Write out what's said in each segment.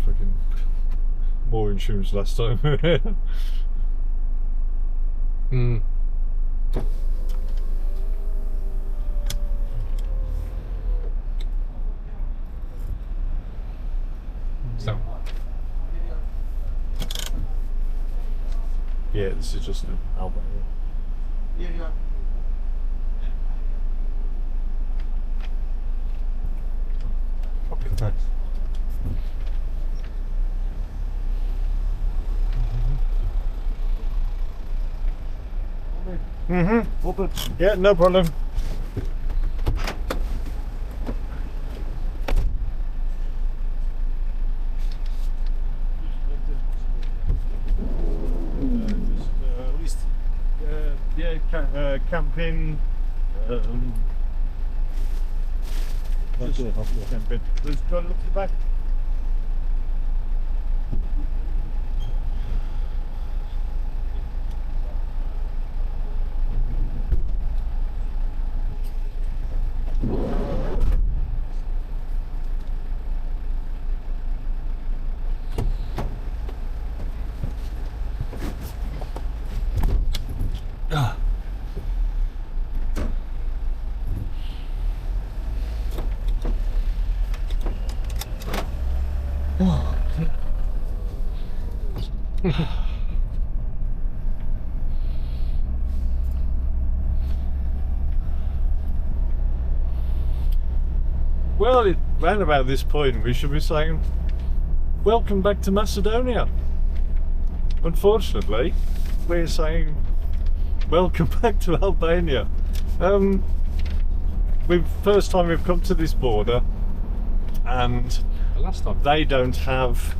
fucking more insurance last time. Hmm. So. Yeah, this is just an Albania. Yeah. Okay, thanks. Open. Yeah, no problem. Camping. Just camping. Let's go look at the back. Well, round about this point we should be saying, welcome back to Macedonia. Unfortunately, we're saying, welcome back to Albania. First time we've come to this border, and The last time. they don't have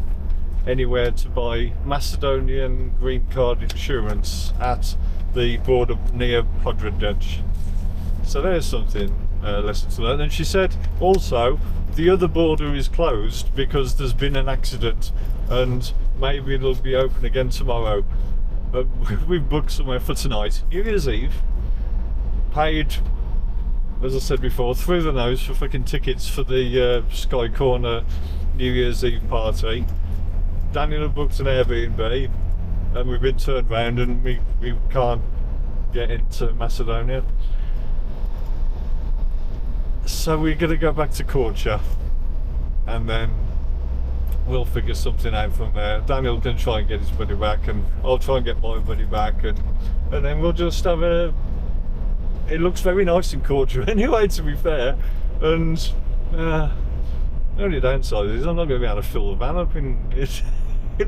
anywhere to buy Macedonian green card insurance at the border near Ohrid. So there's something lesson to learn. And she said also the other border is closed because there's been an accident, and maybe it'll be open again tomorrow. But we've booked somewhere for tonight, New Year's Eve. Paid, as I said before, through the nose for fucking tickets for the Sky Corner New Year's Eve party. Daniel had booked an Airbnb, and we've been turned round and we can't get into Macedonia. So we're going to go back to Korcha, and then we'll figure something out from there. Daniel can try and get his money back, and I'll try and get my money back, and then we'll just have it looks very nice in Korcha anyway, to be fair. And the only downside is I'm not going to be able to fill the van up in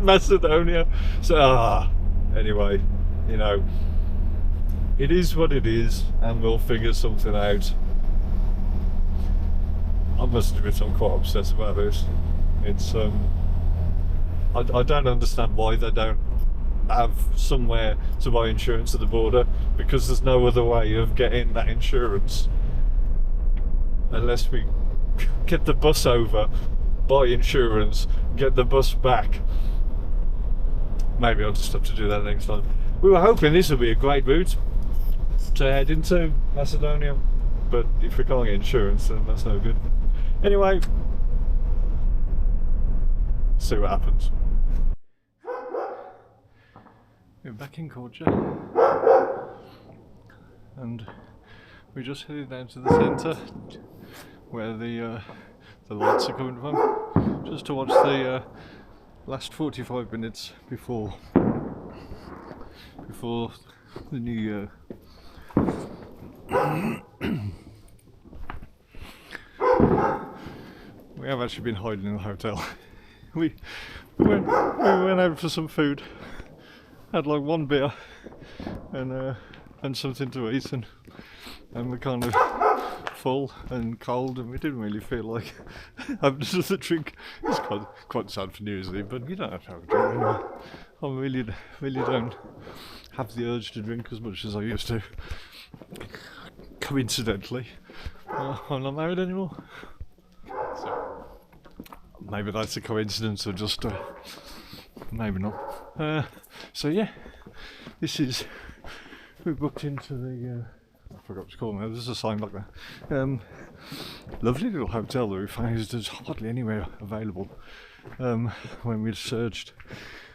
Macedonia. So anyway, you know, it is what it is, and we'll figure something out. I must admit I'm quite obsessed about this. It's I don't understand why they don't have somewhere to buy insurance at the border, because there's no other way of getting that insurance unless we get the bus over, buy insurance, get the bus back. Maybe I'll just have to do that next time. We were hoping this would be a great route to head into Macedonia, but if we can't get insurance, then that's no good. Anyway, see what happens. We're back in Korcha, and we just headed down to the centre where the lights are coming from, just to watch the last 45 minutes before the new year. We have actually been hiding in the hotel. We went out for some food, had like one beer and something to eat, and we're kind of full and cold, and we didn't really feel like having another drink. It's quite sad for New Year's Eve, but you don't have to have a drink anyway. I really don't have the urge to drink as much as I used to. Coincidentally, I'm not married anymore. So maybe that's a coincidence, or just maybe not. So yeah, we booked into the I forgot what to call it. There's a sign like that. Lovely little hotel that we found. There's hardly anywhere available. when we'd surged.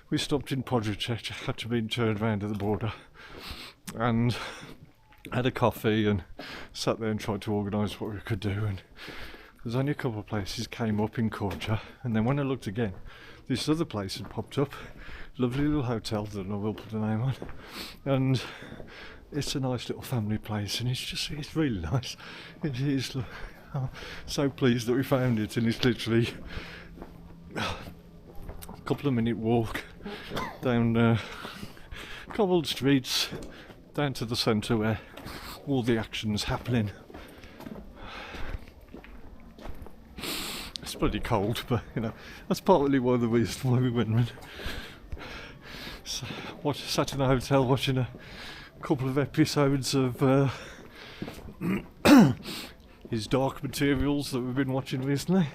We stopped in Podrice, had to be turned round at the border, and had a coffee and sat there and tried to organise what we could do. And there's only a couple of places came up in Korcha, and then when I looked again, this other place had popped up. Lovely little hotel that I will put the name on, and it's a nice little family place, and it's really nice. It is. I'm so pleased that we found it, and it's literally a couple of minute walk down cobbled streets down to the centre where all the action's happening. It's bloody cold, but you know, that's partly why the reason why we went. So, sat in the hotel watching a couple of episodes of his Dark Materials that we've been watching recently.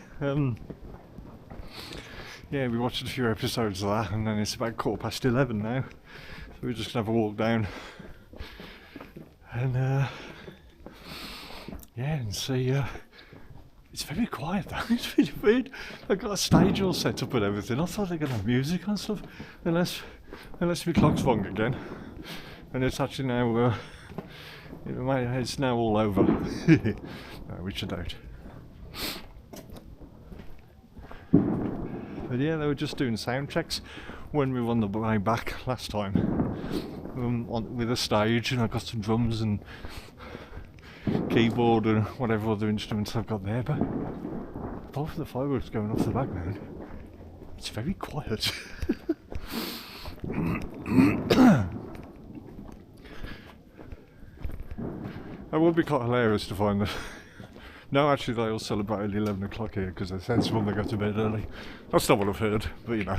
Yeah, we watched a few episodes of that, and then it's about 11:15 now, so we're just gonna have a walk down and yeah, and see. It's very quiet though. It's really weird. They've got a stage all set up and everything. I thought they're gonna have music and stuff, unless my clock's wrong again. And it's actually now it's now all over. No, which I don't. But yeah, they were just doing sound checks when we were on the way back last time, with a stage, and I got some drums and keyboard and whatever other instruments I've got there. But apart from the fireworks going off the background, it's very quiet. It would be quite hilarious to find that. No, actually, they all celebrate at 11 o'clock here because they're sensible and they go to bed early. That's not what I've heard, but you know.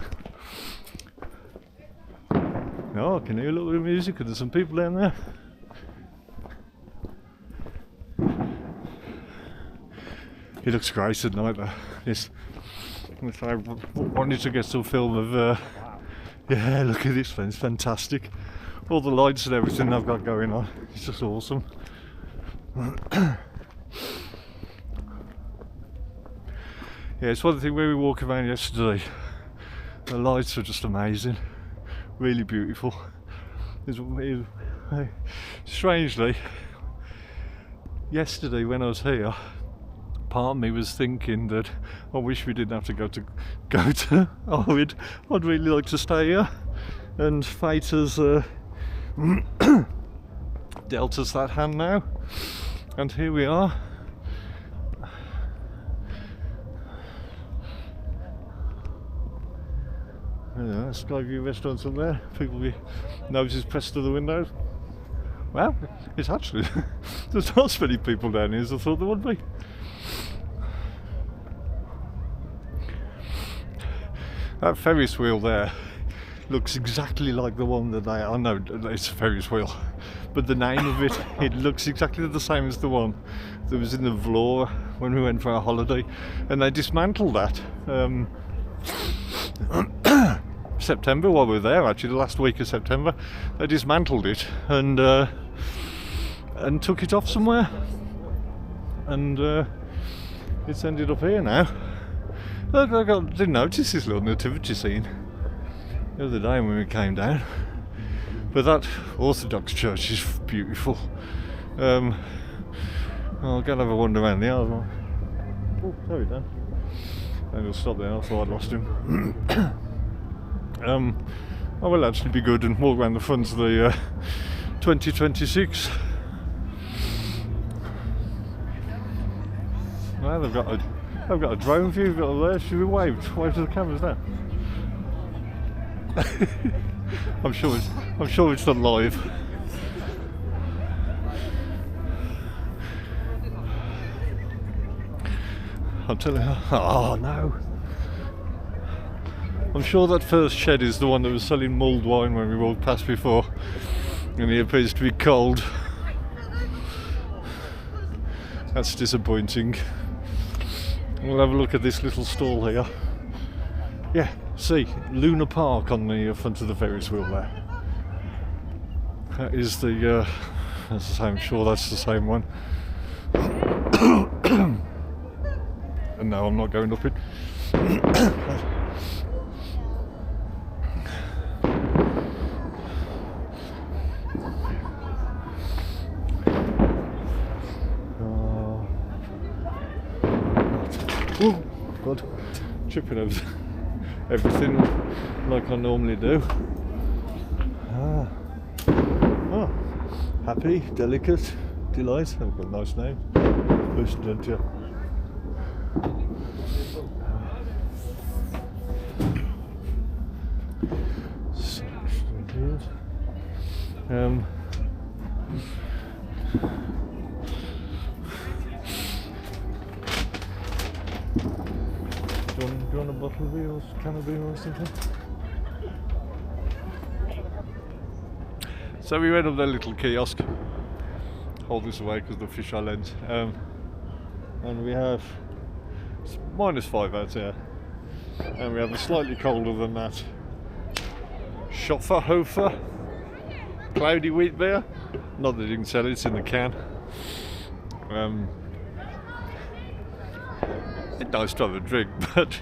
Oh, I can hear a little bit of music and there's some people down there. It looks great at night though. Yes. I wanted to get some film of. Yeah, look at this, it's fantastic. All the lights and everything I've got going on. It's just awesome. Yeah, it's one thing where we walked around yesterday. The lights are just amazing, really beautiful. Strangely, yesterday when I was here, part of me was thinking that I wish we didn't have to go to Ohrid. I'd really like to stay here, and fate has dealt us that hand now, and here we are. Yeah, Skyview restaurants up there. People with noses pressed to the windows. Well, it's actually there's not as many people down here as I thought there would be. That Ferris wheel there looks exactly like the one that I know it's a Ferris wheel, but the name of it looks exactly the same as the one that was in the Vlore when we went for our holiday, and they dismantled that. September, while we were there, actually the last week of September, they dismantled it and took it off somewhere, and it's ended up here now. I didn't notice this little nativity scene the other day when we came down, but that Orthodox church is beautiful. I'll go and have a wander around the yard. Oh, sorry Dan. And he'll stop there, I thought I'd lost him. I will actually be good and walk around the front of the 2026. Well, they've got a drone view there. Should we wave to the cameras now? I'm sure it's not live. I'm telling you. Oh no. I'm sure that first shed is the one that was selling mulled wine when we walked past before, and he appears to be cold. That's disappointing. We'll have a look at this little stall here. Yeah, see, Luna Park on the front of the Ferris wheel there. That is the, I'm sure that's the same one. And no, I'm not going up it. Oh God, tripping over everything like I normally do. Oh, happy, delicate, delight. I've got a nice name. Person, don't you? Do you want a bottle of beer or can of beer or something? So we went up their little kiosk. Hold this away because the fish are lens. And we have it's -5 out here. And we have a slightly colder than that Schofferhofer cloudy wheat beer. Not that you can sell it, it's in the can. It's nice to have a drink, but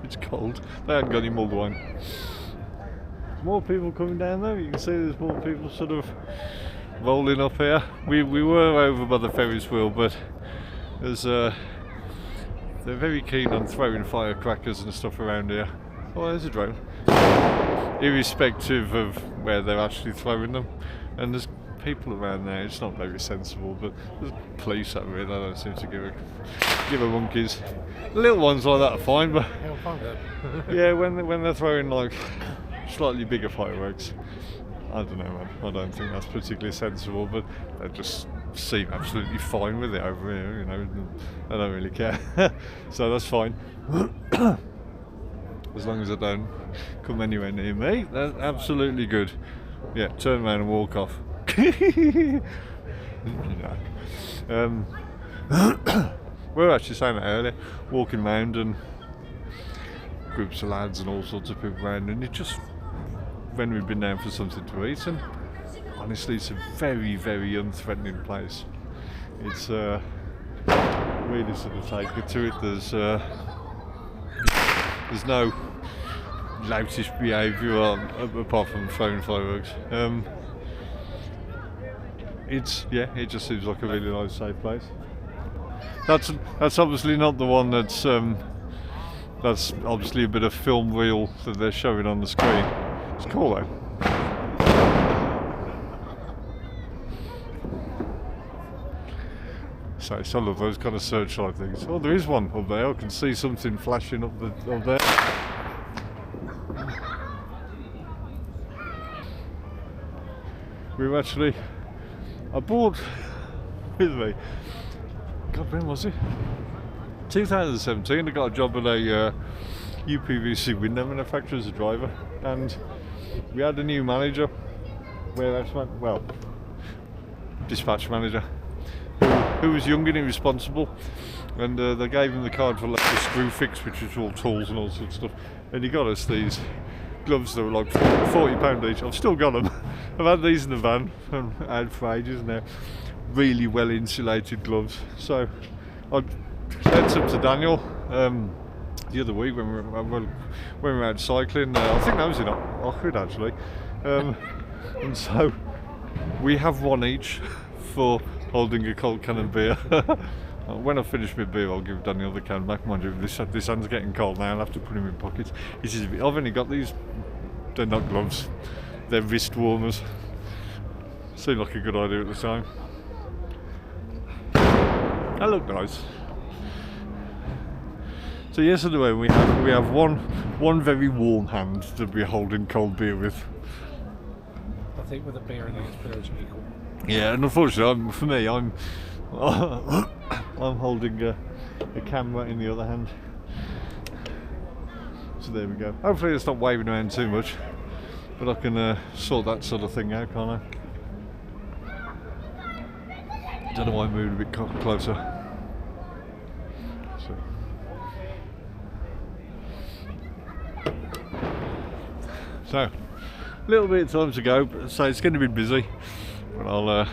it's cold. They haven't got any mulled wine. More people coming down though. You can see there's more people sort of rolling up here. We were over by the Ferris wheel, but there's they're very keen on throwing firecrackers and stuff around here. Oh, there's a drone. Irrespective of where they're actually throwing them, and there's people around there. It's not very sensible, but there's police over here. They don't seem to give a monkeys. Little ones like that are fine, but yeah, when they're throwing like slightly bigger fireworks, I don't know, man. I don't think that's particularly sensible, but they just seem absolutely fine with it over here. You know, they don't really care, so that's fine. As long as they don't come anywhere near me, that's absolutely good. Yeah, turn around and walk off. You know. We were actually saying that earlier, walking around and groups of lads and all sorts of people around, and it just, when we've been down for something to eat, and honestly it's a very, very unthreatening place. It's really sort of take it to it. There's no loutish behaviour apart from throwing fireworks. It just seems like a really nice, safe place. That's obviously not the one that's obviously a bit of film reel that they're showing on the screen. It's cool though. So I love those kind of searchlight things. Oh, there is one up there. I can see something flashing up there. I bought with me. God, when was it? 2017. I got a job at a UPVC window manufacturer as a driver, and we had a new manager, dispatch manager, who was young and irresponsible, and they gave him the card for like the screw fix, which was all tools and all sorts of stuff, and he got us these gloves that were like £40 each. I've still got them. I've had these in the van and had for ages now. Really well insulated gloves. So I sent some to Daniel the other week when we were out cycling. I think that was in Ohrid actually, and so we have one each for holding a cold can of beer. When I finish my beer, I'll give Daniel the can back. Mind you, this hand's getting cold now. I'll have to put him in pockets. He says, I've only got these. They're not gloves. They're wrist warmers. Seemed like a good idea at the time. They look nice. So yes, anyway, we have one very warm hand that we're holding cold beer with. I think with a beer in it, it's pretty much equal. Yeah, and unfortunately, for me, I'm holding a camera in the other hand. So there we go. Hopefully it's not waving around too much, but I can sort that sort of thing out, can't I? Don't know why I moved a bit closer. So, a little bit of time to go, so it's going to be busy, but I'll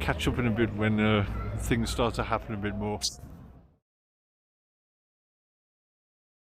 catch up in a bit when things start to happen a bit more.